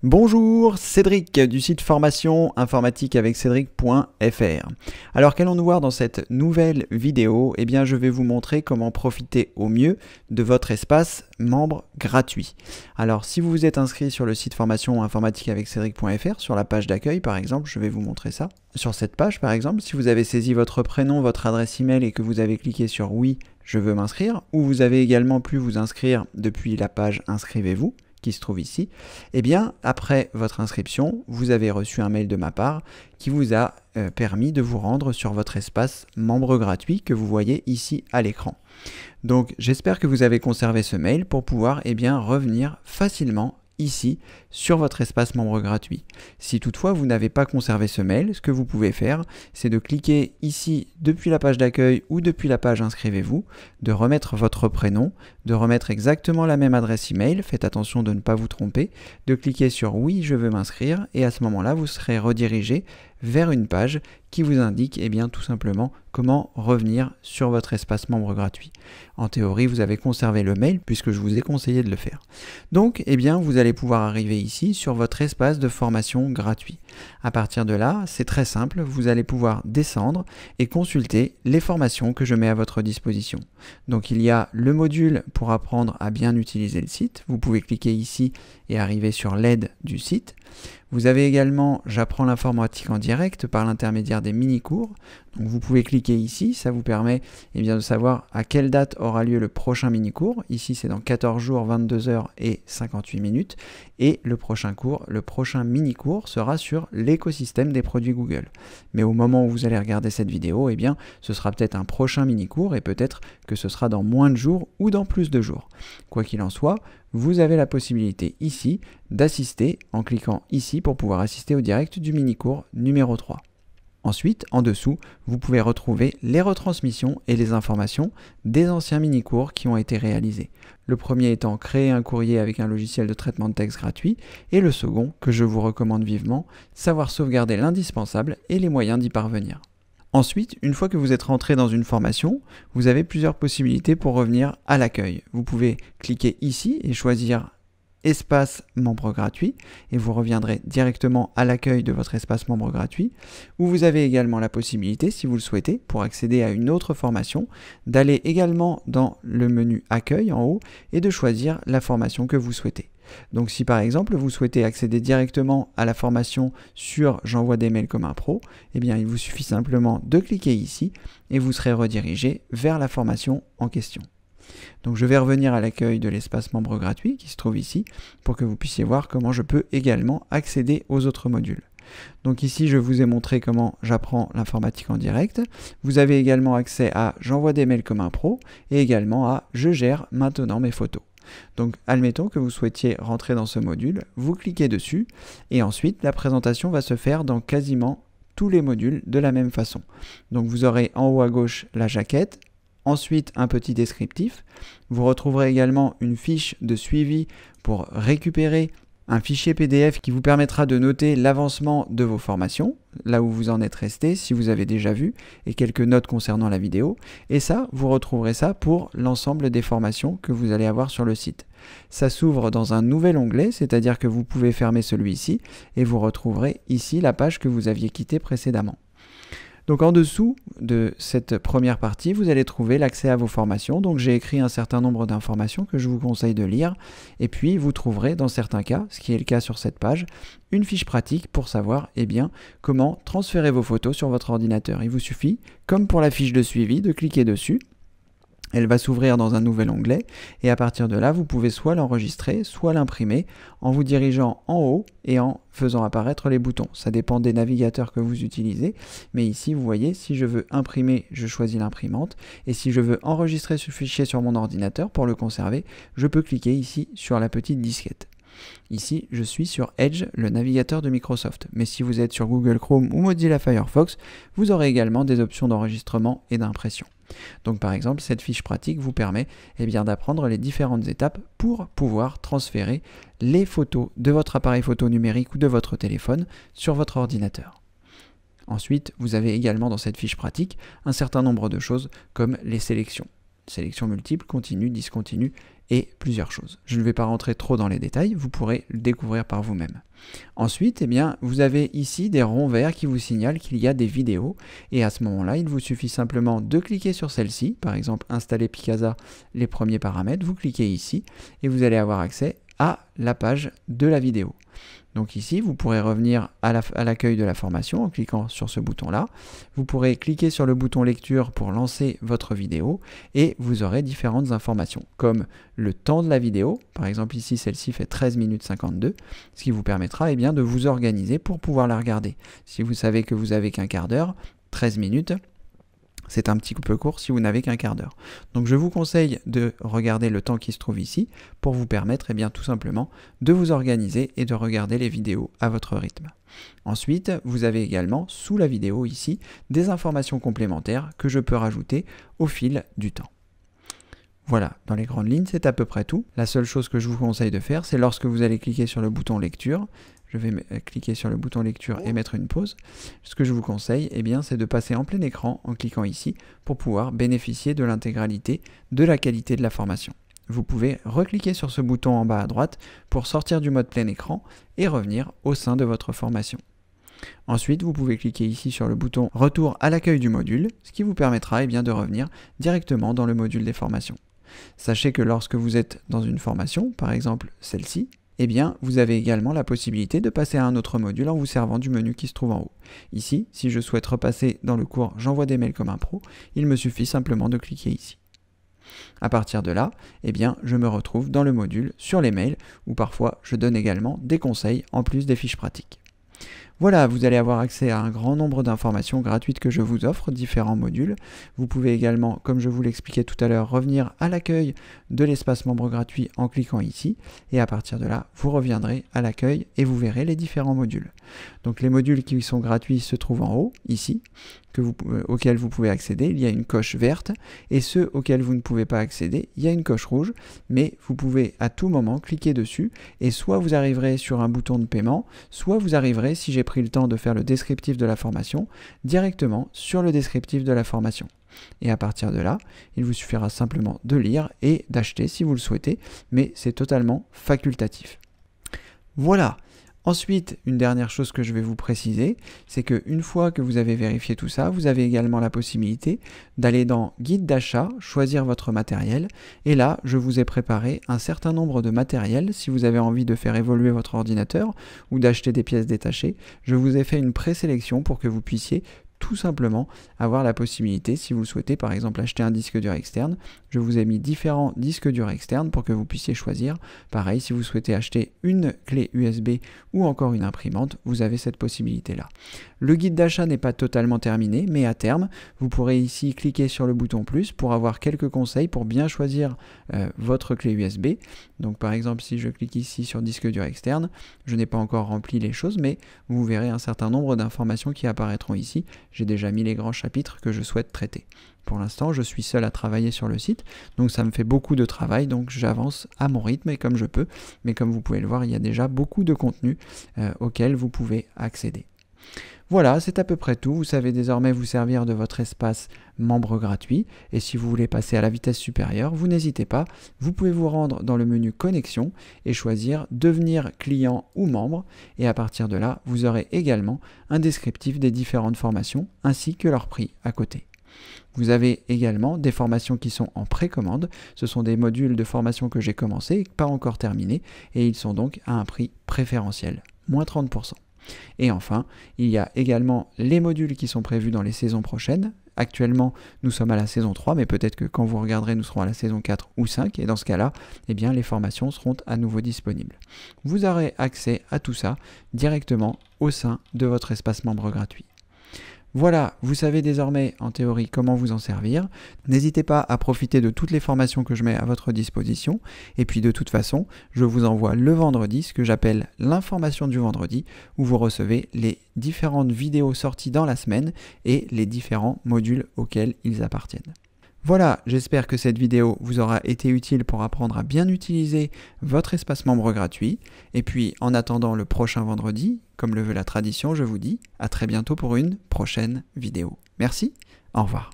Bonjour, Cédric du site formation informatique avec Cédric.fr. Alors qu'allons-nous voir dans cette nouvelle vidéo? Eh bien, je vais vous montrer comment profiter au mieux de votre espace membre gratuit. Alors, si vous vous êtes inscrit sur le site formation informatique avec Cédric.fr, sur la page d'accueil par exemple, je vais vous montrer ça. Sur cette page par exemple, si vous avez saisi votre prénom, votre adresse email et que vous avez cliqué sur oui, je veux m'inscrire, ou vous avez également pu vous inscrire depuis la page inscrivez-vous, qui se trouve ici, eh bien, après votre inscription, vous avez reçu un mail de ma part qui vous a permis de vous rendre sur votre espace membre gratuit que vous voyez ici à l'écran. Donc, j'espère que vous avez conservé ce mail pour pouvoir revenir facilement ici sur votre espace membre gratuit. Si toutefois vous n'avez pas conservé ce mail, ce que vous pouvez faire, c'est de cliquer ici depuis la page d'accueil ou depuis la page inscrivez-vous, de remettre votre prénom, de remettre exactement la même adresse email, faites attention de ne pas vous tromper, de cliquer sur oui je veux m'inscrire et à ce moment-là vous serez redirigé vers une page qui vous indique tout simplement comment revenir sur votre espace membre gratuit. En théorie, vous avez conservé le mail puisque je vous ai conseillé de le faire. Donc, vous allez pouvoir arriver ici sur votre espace de formation gratuit. À partir de là, c'est très simple, vous allez pouvoir descendre et consulter les formations que je mets à votre disposition. Donc, il y a le module pour apprendre à bien utiliser le site. Vous pouvez cliquer ici et arriver sur l'aide du site. Vous avez également J'apprends l'informatique en direct par l'intermédiaire des mini-cours. Donc vous pouvez cliquer ici, ça vous permet de savoir à quelle date aura lieu le prochain mini-cours. Ici c'est dans 14 jours, 22 heures et 58 minutes. Et le prochain mini-cours sera sur l'écosystème des produits Google. Mais au moment où vous allez regarder cette vidéo, ce sera peut-être un prochain mini-cours et peut-être que ce sera dans moins de jours ou dans plus de jours. Quoi qu'il en soit, vous avez la possibilité ici d'assister en cliquant ici pour pouvoir assister au direct du mini-cours numéro 3. Ensuite, en dessous, vous pouvez retrouver les retransmissions et les informations des anciens mini-cours qui ont été réalisés. Le premier étant créer un courrier avec un logiciel de traitement de texte gratuit et le second, que je vous recommande vivement, savoir sauvegarder l'indispensable et les moyens d'y parvenir. Ensuite, une fois que vous êtes rentré dans une formation, vous avez plusieurs possibilités pour revenir à l'accueil. Vous pouvez cliquer ici et choisir espace membre gratuit et vous reviendrez directement à l'accueil de votre espace membre gratuit, où vous avez également la possibilité, si vous le souhaitez, pour accéder à une autre formation, d'aller également dans le menu accueil en haut et de choisir la formation que vous souhaitez. Donc si par exemple vous souhaitez accéder directement à la formation sur J'envoie des mails comme un pro, il vous suffit simplement de cliquer ici et vous serez redirigé vers la formation en question. Donc je vais revenir à l'accueil de l'espace membre gratuit qui se trouve ici pour que vous puissiez voir comment je peux également accéder aux autres modules. Donc ici je vous ai montré comment j'apprends l'informatique en direct. Vous avez également accès à J'envoie des mails comme un pro et également à Je gère maintenant mes photos. Donc admettons que vous souhaitiez rentrer dans ce module, vous cliquez dessus et ensuite la présentation va se faire dans quasiment tous les modules de la même façon. Donc vous aurez en haut à gauche la jaquette, ensuite un petit descriptif, vous retrouverez également une fiche de suivi pour récupérer un fichier PDF qui vous permettra de noter l'avancement de vos formations, là où vous en êtes resté, si vous avez déjà vu, et quelques notes concernant la vidéo. Et ça, vous retrouverez ça pour l'ensemble des formations que vous allez avoir sur le site. Ça s'ouvre dans un nouvel onglet, c'est-à-dire que vous pouvez fermer celui-ci, et vous retrouverez ici la page que vous aviez quittée précédemment. Donc en dessous de cette première partie, vous allez trouver l'accès à vos formations. Donc j'ai écrit un certain nombre d'informations que je vous conseille de lire. Et puis vous trouverez dans certains cas, ce qui est le cas sur cette page, une fiche pratique pour savoir comment transférer vos photos sur votre ordinateur. Il vous suffit, comme pour la fiche de suivi, de cliquer dessus. Elle va s'ouvrir dans un nouvel onglet et à partir de là, vous pouvez soit l'enregistrer, soit l'imprimer en vous dirigeant en haut et en faisant apparaître les boutons. Ça dépend des navigateurs que vous utilisez, mais ici, vous voyez, si je veux imprimer, je choisis l'imprimante et si je veux enregistrer ce fichier sur mon ordinateur pour le conserver, je peux cliquer ici sur la petite disquette. Ici, je suis sur Edge, le navigateur de Microsoft. Mais si vous êtes sur Google Chrome ou Mozilla Firefox, vous aurez également des options d'enregistrement et d'impression. Donc par exemple, cette fiche pratique vous permet d'apprendre les différentes étapes pour pouvoir transférer les photos de votre appareil photo numérique ou de votre téléphone sur votre ordinateur. Ensuite, vous avez également dans cette fiche pratique un certain nombre de choses comme les sélections. Sélection multiple, continue, discontinue et plusieurs choses. Je ne vais pas rentrer trop dans les détails, vous pourrez le découvrir par vous-même. Ensuite, eh bien, vous avez ici des ronds verts qui vous signalent qu'il y a des vidéos et à ce moment-là, il vous suffit simplement de cliquer sur celle-ci, par exemple installer Picasa, les premiers paramètres, vous cliquez ici et vous allez avoir accès à la page de la vidéo. Donc ici, vous pourrez revenir à l'accueil de la formation en cliquant sur ce bouton-là. Vous pourrez cliquer sur le bouton lecture pour lancer votre vidéo et vous aurez différentes informations comme le temps de la vidéo. Par exemple ici, celle-ci fait 13 minutes 52, ce qui vous permettra bien, de vous organiser pour pouvoir la regarder. Si vous savez que vous n'avez qu'un quart d'heure, 13 minutes, c'est un petit peu court si vous n'avez qu'un quart d'heure. Donc je vous conseille de regarder le temps qui se trouve ici pour vous permettre tout simplement de vous organiser et de regarder les vidéos à votre rythme. Ensuite, vous avez également sous la vidéo ici des informations complémentaires que je peux rajouter au fil du temps. Voilà, dans les grandes lignes, c'est à peu près tout. La seule chose que je vous conseille de faire, c'est lorsque vous allez cliquer sur le bouton lecture, je vais cliquer sur le bouton lecture et mettre une pause. Ce que je vous conseille, c'est de passer en plein écran en cliquant ici pour pouvoir bénéficier de l'intégralité de la qualité de la formation. Vous pouvez recliquer sur ce bouton en bas à droite pour sortir du mode plein écran et revenir au sein de votre formation. Ensuite, vous pouvez cliquer ici sur le bouton retour à l'accueil du module, ce qui vous permettra de revenir directement dans le module des formations. Sachez que lorsque vous êtes dans une formation, par exemple celle-ci, vous avez également la possibilité de passer à un autre module en vous servant du menu qui se trouve en haut. Ici, si je souhaite repasser dans le cours J'envoie des mails comme un pro, il me suffit simplement de cliquer ici. À partir de là, je me retrouve dans le module sur les mails où parfois je donne également des conseils en plus des fiches pratiques. Voilà, vous allez avoir accès à un grand nombre d'informations gratuites que je vous offre, différents modules. Vous pouvez également, comme je vous l'expliquais tout à l'heure, revenir à l'accueil de l'espace membre gratuit en cliquant ici. Et à partir de là, vous reviendrez à l'accueil et vous verrez les différents modules. Donc les modules qui sont gratuits se trouvent en haut, ici, auxquels vous pouvez accéder. Il y a une coche verte et ceux auxquels vous ne pouvez pas accéder, il y a une coche rouge, mais vous pouvez à tout moment cliquer dessus et soit vous arriverez sur un bouton de paiement, soit vous arriverez, si j'ai pris le temps de faire le descriptif de la formation, directement sur le descriptif de la formation. Et à partir de là, il vous suffira simplement de lire et d'acheter si vous le souhaitez, mais c'est totalement facultatif. Voilà. Ensuite, une dernière chose que je vais vous préciser, c'est qu'une fois que vous avez vérifié tout ça, vous avez également la possibilité d'aller dans Guide d'achat, choisir votre matériel, et là, je vous ai préparé un certain nombre de matériels. Si vous avez envie de faire évoluer votre ordinateur ou d'acheter des pièces détachées, je vous ai fait une présélection pour que vous puissiez tout simplement avoir la possibilité, si vous le souhaitez, par exemple acheter un disque dur externe. Je vous ai mis différents disques durs externes pour que vous puissiez choisir. Pareil, si vous souhaitez acheter une clé USB ou encore une imprimante, vous avez cette possibilité-là. Le guide d'achat n'est pas totalement terminé, mais à terme, vous pourrez ici cliquer sur le bouton plus pour avoir quelques conseils pour bien choisir votre clé USB. Donc par exemple, si je clique ici sur disque dur externe, je n'ai pas encore rempli les choses, mais vous verrez un certain nombre d'informations qui apparaîtront ici. J'ai déjà mis les grands chapitres que je souhaite traiter. Pour l'instant, je suis seul à travailler sur le site, donc ça me fait beaucoup de travail, donc j'avance à mon rythme et comme je peux. Mais comme vous pouvez le voir, il y a déjà beaucoup de contenu auquel vous pouvez accéder. Voilà, c'est à peu près tout. Vous savez désormais vous servir de votre espace membre gratuit. Et si vous voulez passer à la vitesse supérieure, vous n'hésitez pas. Vous pouvez vous rendre dans le menu Connexion et choisir Devenir client ou membre. Et à partir de là, vous aurez également un descriptif des différentes formations ainsi que leur prix à côté. Vous avez également des formations qui sont en précommande. Ce sont des modules de formation que j'ai commencé, pas encore terminés, et ils sont donc à un prix préférentiel, moins 30%. Et enfin, il y a également les modules qui sont prévus dans les saisons prochaines. Actuellement, nous sommes à la saison 3, mais peut-être que quand vous regarderez, nous serons à la saison 4 ou 5, et dans ce cas-là, les formations seront à nouveau disponibles. Vous aurez accès à tout ça directement au sein de votre espace membre gratuit. Voilà, vous savez désormais en théorie comment vous en servir. N'hésitez pas à profiter de toutes les formations que je mets à votre disposition. Et puis de toute façon, je vous envoie le vendredi ce que j'appelle l'information du vendredi, où vous recevez les différentes vidéos sorties dans la semaine et les différents modules auxquels ils appartiennent. Voilà, j'espère que cette vidéo vous aura été utile pour apprendre à bien utiliser votre espace membre gratuit. Et puis, en attendant le prochain vendredi, comme le veut la tradition, je vous dis à très bientôt pour une prochaine vidéo. Merci, au revoir.